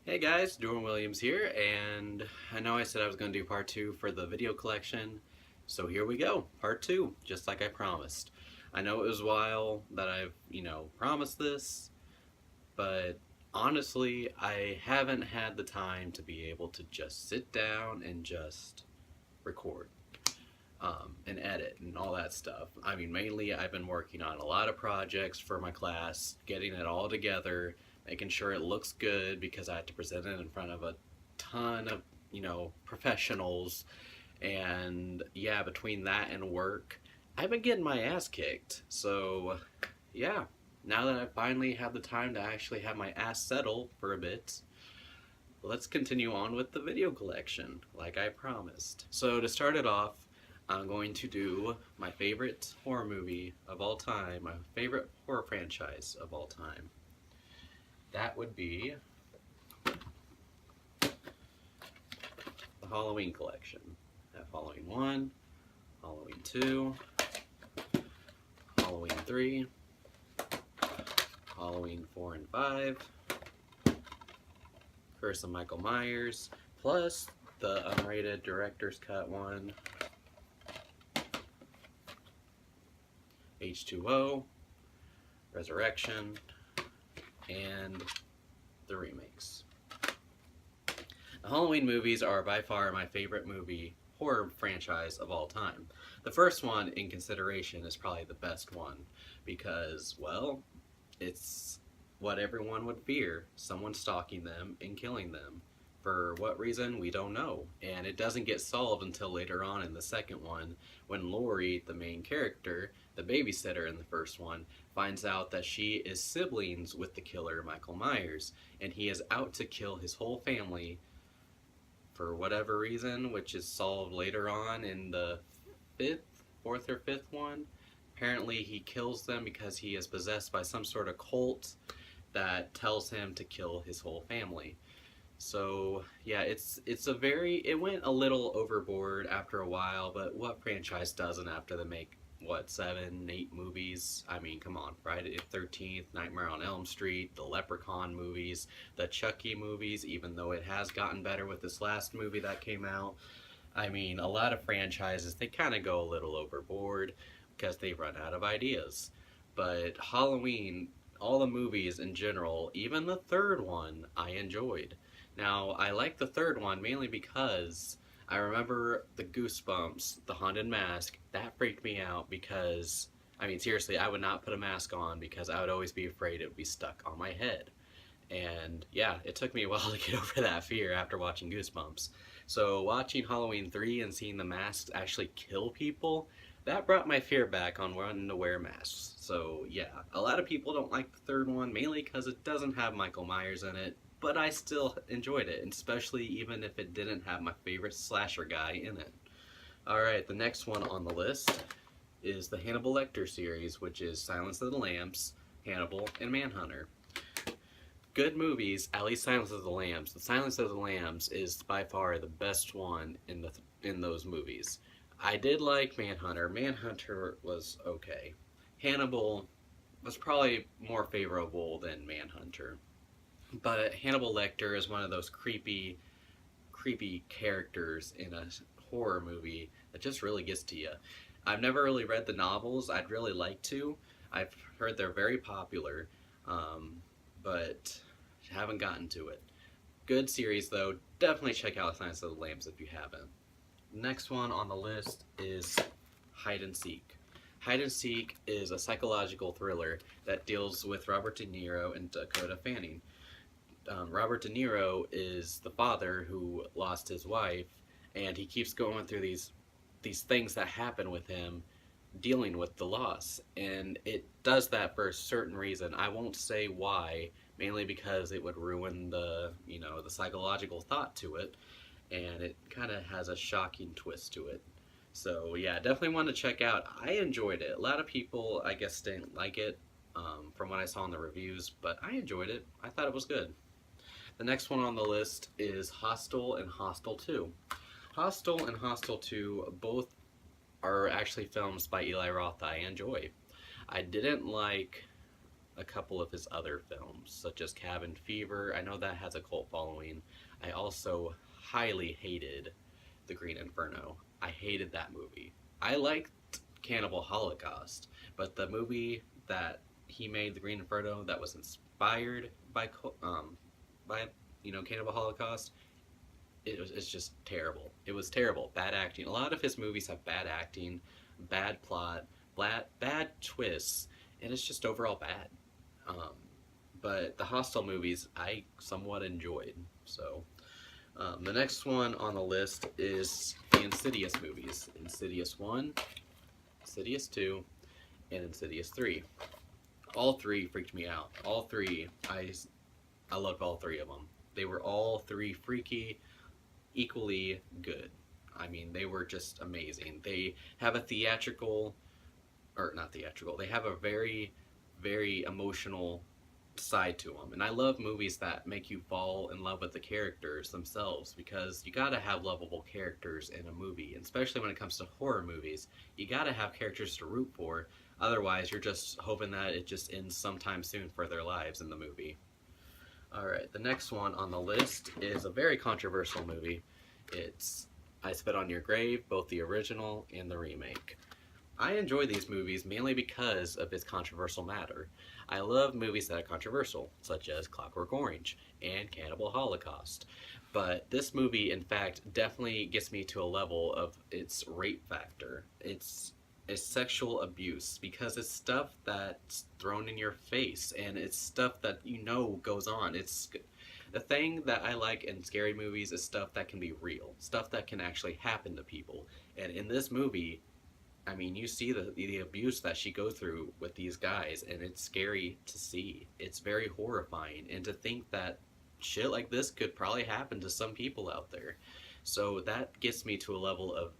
Hey guys, Jordan Williams here, and I know I said I was going to do part two for the video collection, so here we go, part two, just like I promised. I know it was a while that I've, promised this, but honestly, I haven't had the time to be able to just sit down and just record and edit and all that stuff. I mean, mainly I've been working on a lot of projects for my class, getting it all together, making sure it looks good because I had to present it in front of a ton of, professionals. And yeah, between that and work, I've been getting my ass kicked. So yeah, now that I finally have the time to actually have my ass settle for a bit, let's continue on with the video collection, like I promised. So to start it off, I'm going to do my favorite horror movie of all time, my favorite horror franchise of all time. That would be the Halloween collection. I have Halloween 1, Halloween 2, Halloween 3, Halloween 4 and 5, Curse of Michael Myers, plus the unrated director's cut one, H2O, Resurrection, and the remakes. The Halloween movies are by far my favorite horror franchise of all time. The first one in consideration is probably the best one because, well, it's what everyone would fear, someone stalking them and killing them. For what reason, we don't know. And it doesn't get solved until later on in the second one when Laurie, the main character, the babysitter in the first one, finds out that she is siblings with the killer, Michael Myers, and he is out to kill his whole family for whatever reason, which is solved later on in the fourth or fifth one. Apparently, he kills them because he is possessed by some sort of cult that tells him to kill his whole family. So yeah, it went a little overboard after a while, but what franchise doesn't after they make what 7, 8 movies? I mean, come on, Friday the 13th, Nightmare on Elm Street, the Leprechaun movies, the Chucky movies. Even though it has gotten better with this last movie that came out, I mean, a lot of franchises they kind of go a little overboard because they run out of ideas. But Halloween, all the movies in general, even the third one, I enjoyed. Now, I like the third one mainly because I remember the Goosebumps, the Haunted Mask, that freaked me out because, I mean, seriously, I would not put a mask on because I would always be afraid it would be stuck on my head. And yeah, it took me a while to get over that fear after watching Goosebumps. So, watching Halloween 3 and seeing the masks actually kill people, that brought my fear back on wanting to wear masks. So, yeah, a lot of people don't like the third one, mainly because it doesn't have Michael Myers in it, but I still enjoyed it, especially even if it didn't have my favorite slasher guy in it. Alright, the next one on the list is the Hannibal Lecter series, which is Silence of the Lambs, Hannibal, and Manhunter. Good movies, at least Silence of the Lambs. The Silence of the Lambs is by far the best one in those movies. I did like Manhunter. Manhunter was okay. Hannibal was probably more favorable than Manhunter. But Hannibal Lecter is one of those creepy characters in a horror movie that just really gets to you. I've never really read the novels. I'd really like to. I've heard they're very popular, but haven't gotten to it. Good series though. Definitely check out Silence of the Lambs if you haven't. Next one on the list is Hide and Seek. Hide and Seek is a psychological thriller that deals with Robert De Niro and Dakota Fanning. Robert De Niro is the father who lost his wife, and he keeps going through these things that happen with him, dealing with the loss, and it does that for a certain reason. I won't say why, mainly because it would ruin the psychological thought to it, and it kind of has a shocking twist to it. So yeah, definitely want to check out. I enjoyed it. A lot of people, I guess, didn't like it from what I saw in the reviews, but I enjoyed it. I thought it was good. The next one on the list is Hostel and Hostel 2. Hostel and Hostel 2 both are actually films by Eli Roth that I enjoy. I didn't like a couple of his other films, such as Cabin Fever. I know that has a cult following. I also highly hated The Green Inferno. I hated that movie. I liked Cannibal Holocaust, but the movie that he made, The Green Inferno, that was inspired by Cannibal Holocaust, it's just terrible. It was terrible. Bad acting. A lot of his movies have bad acting, bad plot, bad twists, and it's just overall bad. Um, but the Hostel movies I somewhat enjoyed. So the next one on the list is the Insidious movies. Insidious 1, Insidious 2, and Insidious 3. All three freaked me out. All three, I loved all three of them. They were all three freaky, equally good. I mean, they were just amazing. They have a theatrical, or not theatrical, they have a very, very emotional side to them. And I love movies that make you fall in love with the characters themselves, because you gotta have lovable characters in a movie, and especially when it comes to horror movies. You gotta have characters to root for, otherwise you're just hoping that it just ends sometime soon for their lives in the movie. Alright, the next one on the list is a very controversial movie. It's I Spit on Your Grave, both the original and the remake. I enjoy these movies mainly because of its controversial matter. I love movies that are controversial, such as Clockwork Orange and Cannibal Holocaust. But this movie, in fact, definitely gets me to a level of its rape factor. It's sexual abuse, because it's stuff that's thrown in your face, and it's stuff that goes on. It's the thing that I like in scary movies is stuff that can be real, stuff that can actually happen to people. And in this movie, I mean, you see the abuse that she goes through with these guys, and it's scary to see. It's very horrifying, and to think that shit like this could probably happen to some people out there. So that gets me to a level of,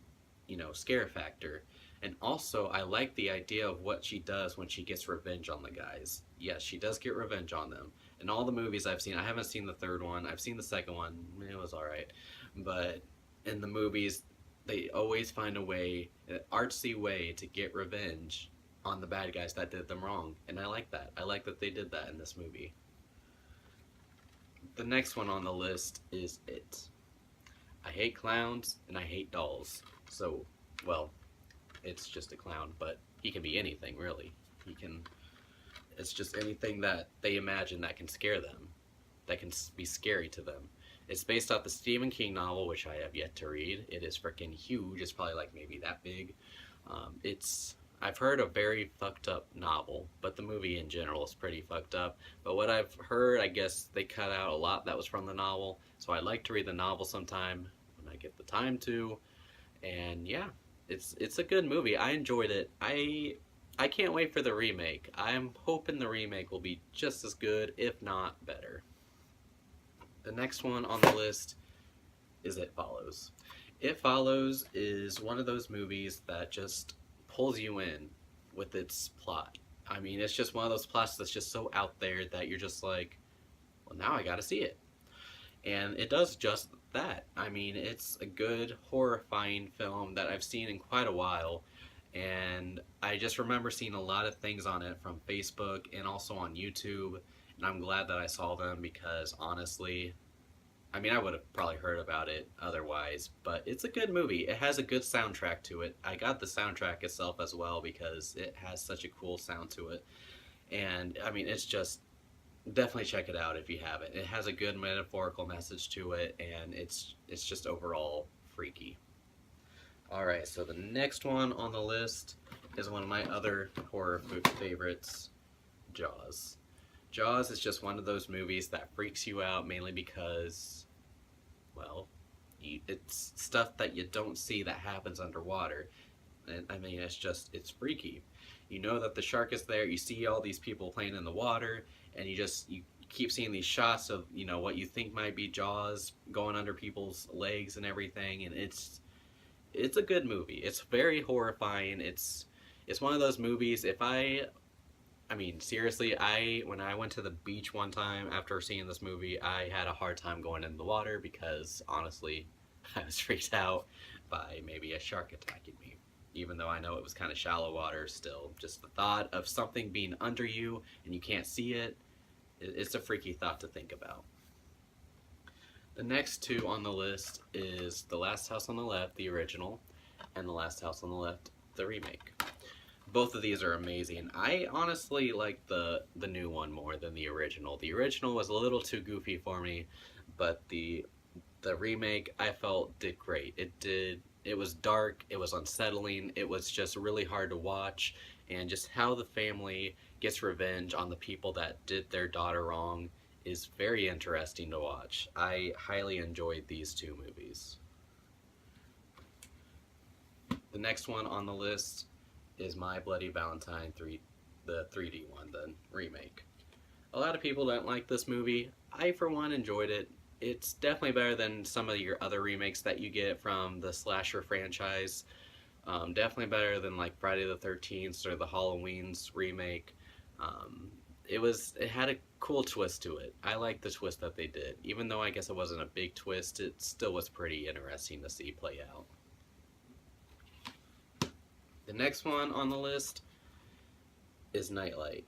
scare factor. And also, I like the idea of what she does when she gets revenge on the guys. Yes, she does get revenge on them. In all the movies I've seen, I haven't seen the third one. I've seen the second one. It was alright. But in the movies, they always find a way, an artsy way, to get revenge on the bad guys that did them wrong. And I like that. I like that they did that in this movie. The next one on the list is It. I hate clowns and I hate dolls. So, well, it's just a clown, but he can be anything, really. It's just anything that they imagine that can scare them, that can be scary to them. It's based off the Stephen King novel, which I have yet to read. It is freaking huge. It's probably like maybe that big. I've heard a very fucked up novel, but the movie in general is pretty fucked up. But what I've heard, I guess they cut out a lot that was from the novel. So I'd like to read the novel sometime when I get the time to. And yeah, it's a good movie. I enjoyed it. I can't wait for the remake. I'm hoping the remake will be just as good, if not better. The next one on the list is It Follows. It Follows is one of those movies that just pulls you in with its plot. I mean, it's just one of those plots that's just so out there that you're just like, well, now I gotta see it. And it does just that. I mean, it's a good, horrifying film that I've seen in quite a while. And I just remember seeing a lot of things on it from Facebook and also on YouTube. And I'm glad that I saw them, because honestly, I mean, I would have probably heard about it otherwise, but it's a good movie. It has a good soundtrack to it. I got the soundtrack itself as well because it has such a cool sound to it. And I mean, it's just, definitely check it out if you haven't. It has a good metaphorical message to it, and it's just overall freaky. Alright, so the next one on the list is one of my other horror favorites, Jaws. Jaws is just one of those movies that freaks you out mainly because, well, it's stuff that you don't see that happens underwater. And I mean, it's freaky. You know that the shark is there, you see all these people playing in the water, and you keep seeing these shots of, what you think might be Jaws going under people's legs and everything, and it's a good movie. It's very horrifying. It's one of those movies, I mean, seriously, when I went to the beach one time after seeing this movie, I had a hard time going in the water because, honestly, I was freaked out by maybe a shark attacking me. even though I know it was kind of shallow water still. Just the thought of something being under you and you can't see it, it's a freaky thought to think about. The next two on the list is The Last House on the Left, the original, and The Last House on the Left, the remake. Both of these are amazing. I honestly like the new one more than the original. The original was a little too goofy for me, but the remake I felt did great. It was dark, it was unsettling, it was just really hard to watch, and just how the family gets revenge on the people that did their daughter wrong is very interesting to watch. I highly enjoyed these two movies. The next one on the list is My Bloody Valentine 3, the 3D one, the remake. A lot of people don't like this movie. I, for one, enjoyed it. It's definitely better than some of your other remakes that you get from the slasher franchise. Definitely better than like Friday the 13th or the Halloween's remake. It had a cool twist to it. I like the twist that they did. Even though I guess it wasn't a big twist, it still was pretty interesting to see play out. The next one on the list is Nightlight.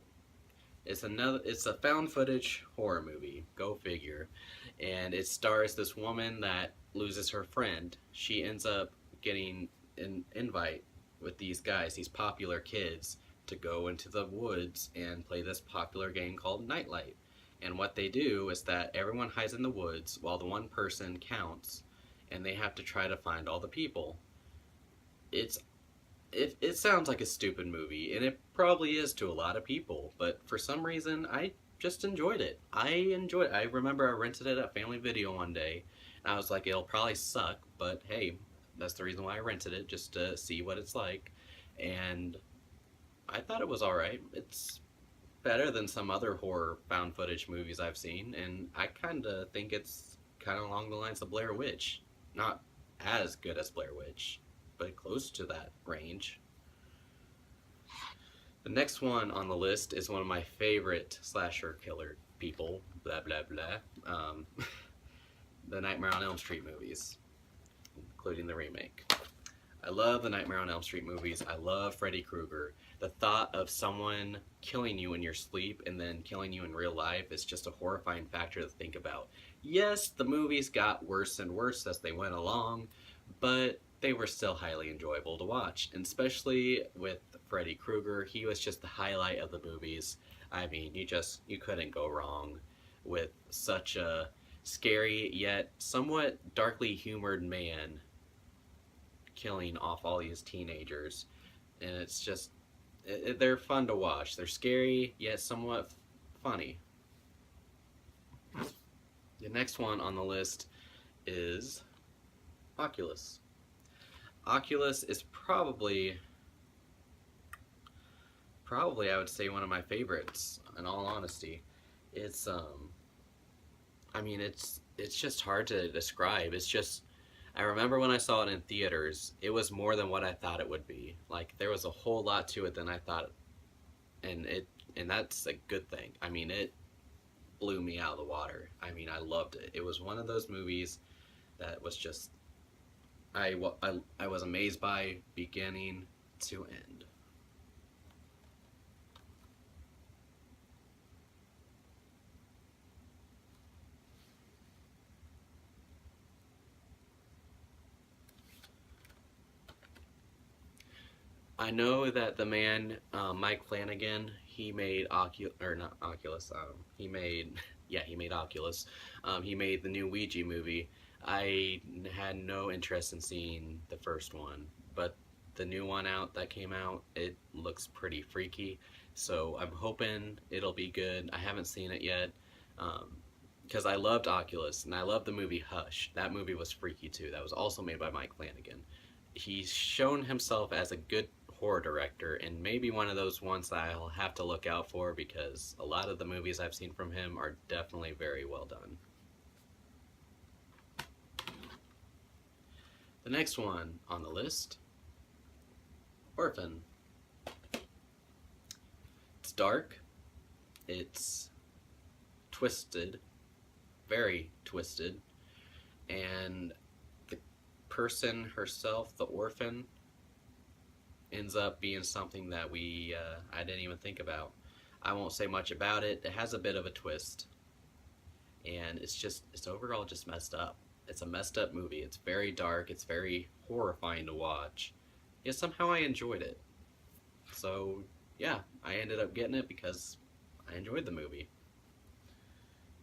It's a found footage horror movie. Go figure. And it stars this woman that loses her friend. She ends up getting an invite with these guys, these popular kids, to go into the woods and play this popular game called Nightlight. And what they do is that everyone hides in the woods while the one person counts, and they have to try to find all the people. It sounds like a stupid movie, and it probably is to a lot of people, but for some reason, I just enjoyed it. I remember I rented it at Family Video one day, and I was like, it'll probably suck, but hey, that's the reason why I rented it, just to see what it's like, and I thought it was alright. It's better than some other horror found footage movies I've seen, and I kind of think it's kind of along the lines of Blair Witch. Not as good as Blair Witch, but close to that range. The next one on the list is one of my favorite slasher killer people, blah blah blah, the Nightmare on Elm Street movies, including the remake. I love the Nightmare on Elm Street movies. I love Freddy Krueger. The thought of someone killing you in your sleep and then killing you in real life is just a horrifying factor to think about. Yes, the movies got worse and worse as they went along, but they were still highly enjoyable to watch. And especially with Freddy Krueger, he was just the highlight of the movies. I mean, you couldn't go wrong with such a scary yet somewhat darkly humored man killing off all these teenagers. And it's just, they're fun to watch. They're scary yet somewhat funny. The next one on the list is Oculus. Oculus is probably I would say one of my favorites, in all honesty. It's I mean, it's just hard to describe. It's just, I remember when I saw it in theaters, it was more than what I thought it would be. Like, there was a whole lot to it than I thought, and that's a good thing. I mean, it blew me out of the water. I mean, I loved it. It was one of those movies that was just, I was amazed by beginning to end. I know that the man, Mike Flanagan, he made not Oculus. He made, yeah, he made Oculus. He made the new Ouija movie. I had no interest in seeing the first one, but the new one that came out, it looks pretty freaky. So I'm hoping it'll be good. I haven't seen it yet, because I loved Oculus and I loved the movie Hush. That movie was freaky too. That was also made by Mike Flanagan. He's shown himself as a good horror director, and maybe one of those ones that I'll have to look out for, because a lot of the movies I've seen from him are definitely very well done. The next one on the list, Orphan. It's dark, it's twisted, very twisted, and the person herself, the orphan, ends up being something that I didn't even think about. I won't say much about it. It has a bit of a twist, and it's overall just messed up. It's a messed up movie. It's very dark. It's very horrifying to watch. Yet somehow I enjoyed it. So yeah, I ended up getting it because I enjoyed the movie.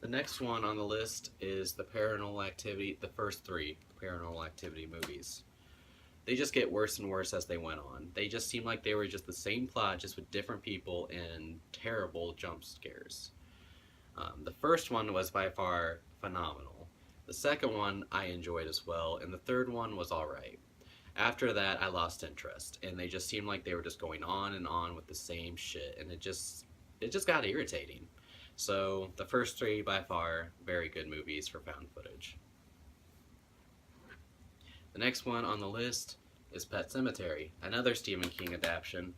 The next one on the list is the Paranormal Activity, the first three Paranormal Activity movies. They just get worse and worse as they went on. They just seemed like they were just the same plot, just with different people and terrible jump scares. The first one was by far phenomenal. The second one I enjoyed as well, and the third one was alright. After that, I lost interest, and they just seemed like they were just going on and on with the same shit, and it just got irritating. So the first three, by far, very good movies for found footage. The next one on the list is Pet Sematary, another Stephen King adaptation.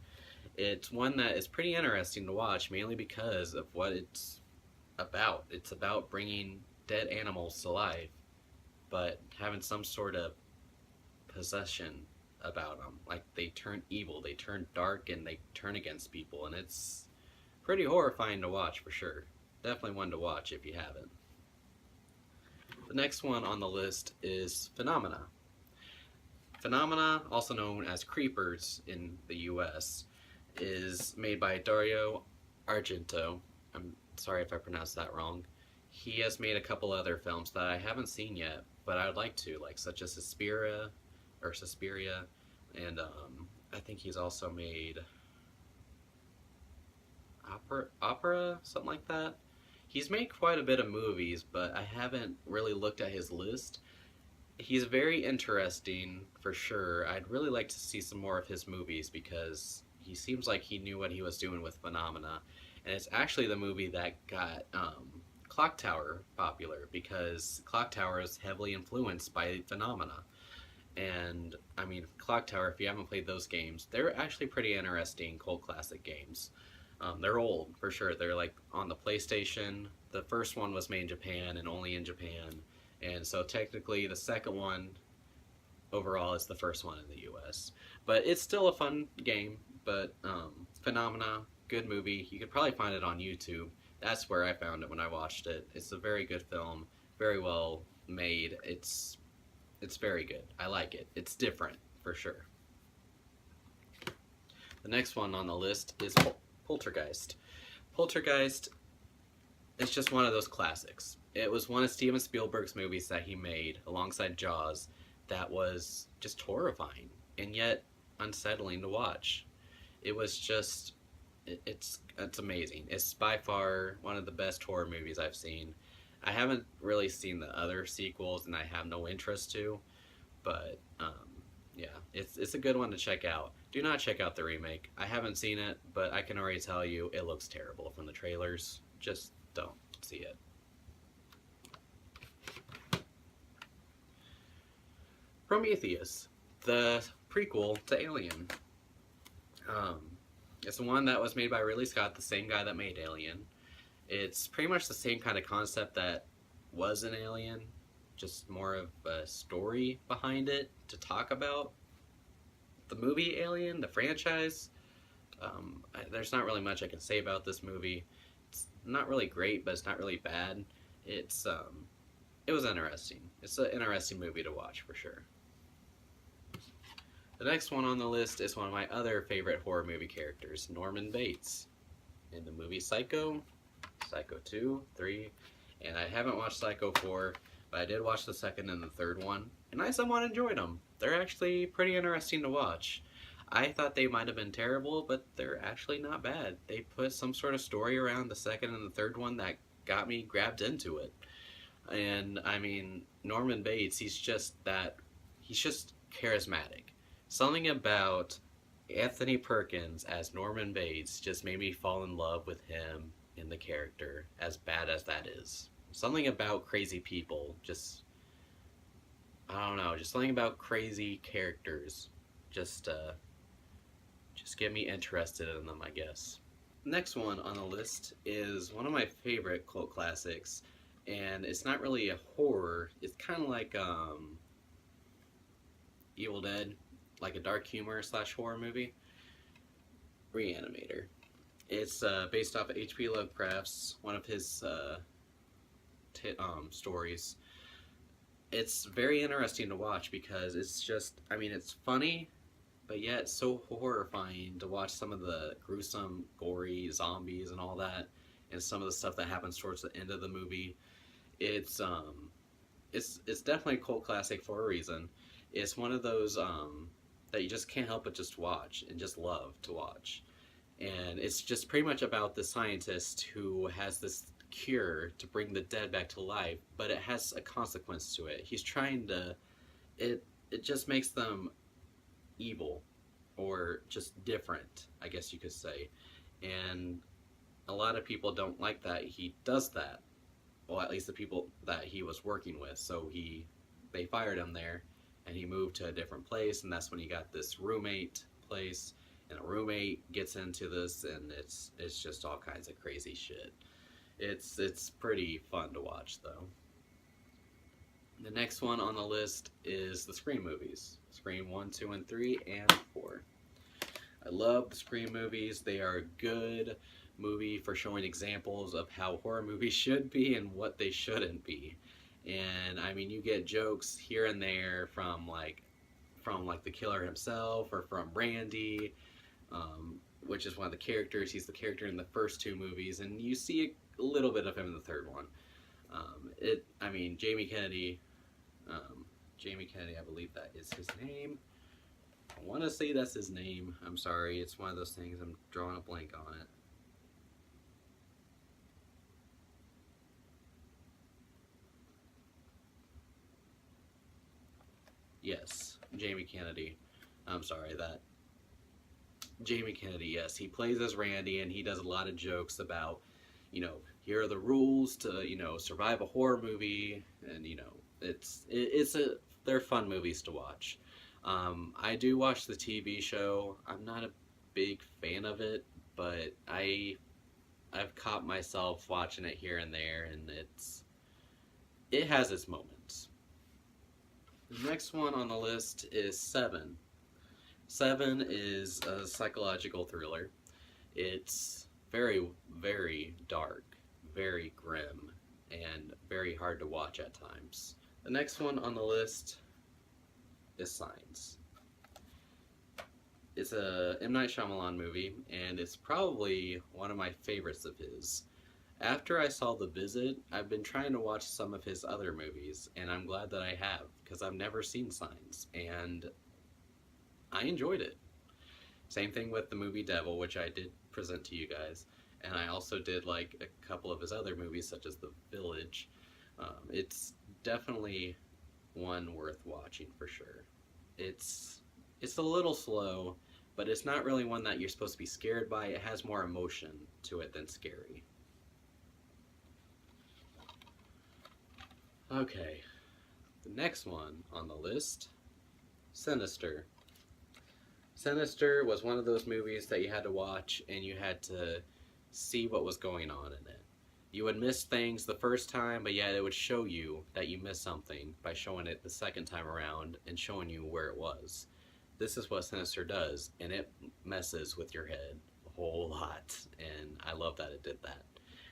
It's one that is pretty interesting to watch, mainly because of what it's about. It's about bringing dead animals to life, but having some sort of possession about them. Like, they turn evil, they turn dark, and they turn against people, and it's pretty horrifying to watch for sure. Definitely one to watch if you haven't. The next one on the list is Phenomena. Phenomena, also known as Creepers in the US, is made by Dario Argento. I'm sorry if I pronounced that wrong. He has made a couple other films that I haven't seen yet, but I would like to, like such as Suspiria, and I think he's also made opera, something like that. He's made quite a bit of movies, but I haven't really looked at his list. He's very interesting for sure. I'd really like to see some more of his movies because he seems like he knew what he was doing with Phenomena, and it's actually the movie that got Clock Tower popular because Clock Tower is heavily influenced by Phenomena. And I mean, Clock Tower, if you haven't played those games, they're actually pretty interesting cult classic games. They're old for sure. They're like on the PlayStation. The first one was made in Japan and only in Japan, and so technically the second one overall is the first one in the US. But it's still a fun game. But Phenomena, good movie. You could probably find it on YouTube. That's where I found it when I watched it. It's a very good film, very well made. It's very good. I like it. It's different for sure. The next one on the list is Poltergeist. Poltergeist is just one of those classics. It was one of Steven Spielberg's movies that he made alongside Jaws that was just horrifying and yet unsettling to watch. It was just it's amazing. It's by far one of the best horror movies I've seen. I haven't really seen the other sequels, and I have no interest to, but yeah, it's a good one to check out. Do not check out the remake. I haven't seen it, but I can already tell you it looks terrible from the trailers. Just don't see it. Prometheus, the prequel to Alien. It's the one that was made by Ridley Scott, the same guy that made Alien. It's pretty much the same kind of concept that was an Alien, just more of a story behind it to talk about. The movie Alien, the franchise, there's not really much I can say about this movie. It's not really great, but it's not really bad. It was interesting. It's an interesting movie to watch for sure. The next one on the list is one of my other favorite horror movie characters, Norman Bates, in the movie Psycho, Psycho 2, 3, and I haven't watched Psycho 4, but I did watch the second and the third one, and I somewhat enjoyed them. They're actually pretty interesting to watch. I thought they might have been terrible, but they're actually not bad. They put some sort of story around the second and the third one that got me grabbed into it. And I mean, Norman Bates, he's just charismatic. Something about Anthony Perkins as Norman Bates just made me fall in love with him in the character, as bad as that is. Something about crazy people, I don't know, just something about crazy characters just get me interested in them, I guess. Next one on the list is one of my favorite cult classics, and it's not really a horror. It's kind of like Evil Dead, like a dark humor slash horror movie. Reanimator. It's based off of H.P. Lovecraft's one of his stories. It's very interesting to watch because it's just, I mean, it's funny, but yet so horrifying to watch some of the gruesome, gory zombies and all that, and some of the stuff that happens towards the end of the movie. It's it's definitely a cult classic for a reason. It's one of those that you just can't help but just watch and just love to watch. And it's just pretty much about the scientist who has this cure to bring the dead back to life, but it has a consequence to it. He's trying to it just makes them evil or just different, I guess you could say. And a lot of people don't like that he does that. Well, at least the people that he was working with. So they fired him there, and he moved to a different place, and that's when he got this roommate place. And a roommate gets into this, and it's just all kinds of crazy shit. It's pretty fun to watch, though. The next one on the list is the Scream movies. Scream 1, 2, and 3, and 4. I love the Scream movies. They are a good movie for showing examples of how horror movies should be and what they shouldn't be. And I mean, you get jokes here and there from the killer himself or from Randy, which is one of the characters. He's the character in the first two movies, and you see a little bit of him in the third one. Jamie Kennedy, I believe that is his name. I want to say that's his name. I'm sorry, it's one of those things, I'm drawing a blank on it. Yes, Jamie Kennedy. I'm sorry, that. Jamie Kennedy, yes. He plays as Randy, and he does a lot of jokes about, here are the rules to, survive a horror movie, and, they're fun movies to watch. I do watch the TV show. I'm not a big fan of it, but I've caught myself watching it here and there, and it has its moments. The next one on the list is Seven. Seven is a psychological thriller. It's very, very dark, very grim, and very hard to watch at times. The next one on the list is Signs. It's a M. Night Shyamalan movie, and it's probably one of my favorites of his. After I saw The Visit, I've been trying to watch some of his other movies, and I'm glad that I have, because I've never seen Signs, and I enjoyed it. Same thing with the movie Devil, which I did present to you guys, and I also did like a couple of his other movies, such as The Village. It's definitely one worth watching for sure. It's a little slow, but it's not really one that you're supposed to be scared by. It has more emotion to it than scary. Okay, the next one on the list, Sinister. Sinister was one of those movies that you had to watch and you had to see what was going on in it. You would miss things the first time, but yet it would show you that you missed something by showing it the second time around and showing you where it was. This is what Sinister does, and it messes with your head a whole lot, and I love that it did that.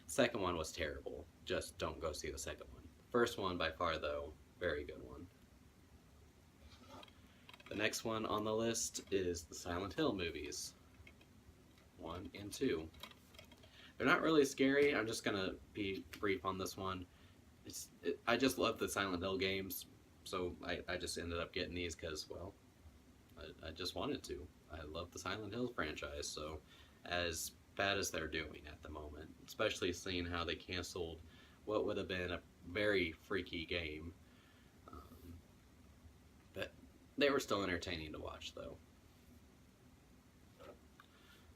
Second one was terrible. Just don't go see the second one. First one, by far, though, very good one. The next one on the list is the Silent Hill movies. 1 and 2. They're not really scary. I'm just going to be brief on this one. I just love the Silent Hill games, so I just ended up getting these because, well, I just wanted to. I love the Silent Hill franchise, so as bad as they're doing at the moment, especially seeing how they canceled what would have been a very freaky game. But they were still entertaining to watch, though.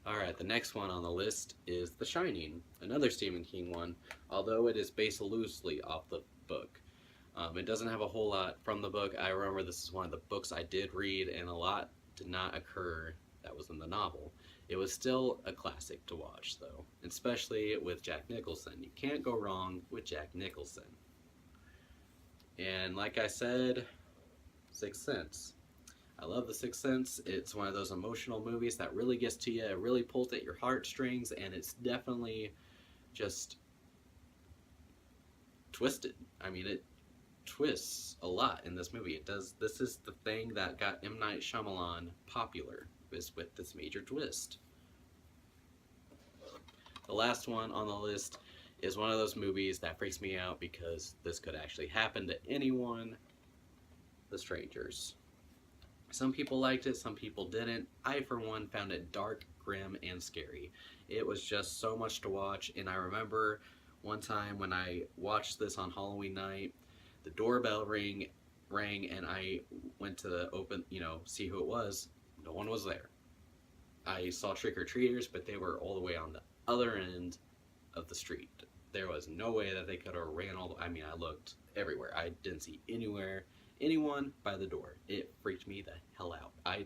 Alright, the next one on the list is The Shining, another Stephen King one, although it is based loosely off the book. It doesn't have a whole lot from the book. I remember this is one of the books I did read, and a lot did not occur that was in the novel. It was still a classic to watch, though, especially with Jack Nicholson. You can't go wrong with Jack Nicholson. And like I said, Sixth Sense. I love The Sixth Sense. It's one of those emotional movies that really gets to you. It really pulls at your heartstrings, and it's definitely just twisted. I mean, it twists a lot in this movie. It does. This is the thing that got M. Night Shyamalan popular, is with this major twist. The last one on the list is one of those movies that freaks me out because this could actually happen to anyone. The Strangers. Some people liked it, some people didn't. I, for one, found it dark, grim, and scary. It was just so much to watch, and I remember one time when I watched this on Halloween night, the doorbell rang, and I went to open, see who it was. No one was there. I saw trick-or-treaters, but they were all the way on the other end of the street. There was no way that they could have ran all the... I mean, I looked everywhere. I didn't see anyone by the door. It freaked me the hell out. I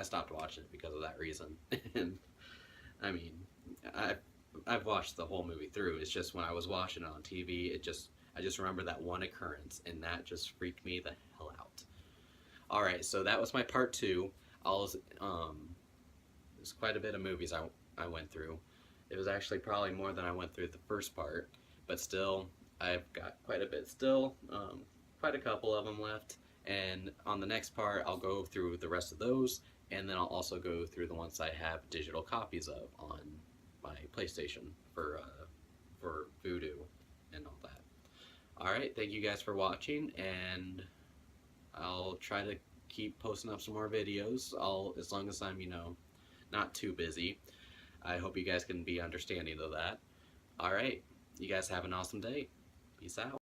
stopped watching it because of that reason. And I mean, I've watched the whole movie through. It's just when I was watching it on TV, I just remember that one occurrence, and that just freaked me the hell out. All right, so that was my part 2. There's quite a bit of movies I went through. It was actually probably more than I went through the first part, but still, I've got quite a bit still. Quite a couple of them left, and on the next part I'll go through the rest of those, and then I'll also go through the ones I have digital copies of on my PlayStation for Vudu and all that. Alright, thank you guys for watching, and I'll try to keep posting up some more videos, as long as I'm, not too busy. I hope you guys can be understanding of that. Alright, you guys have an awesome day. Peace out.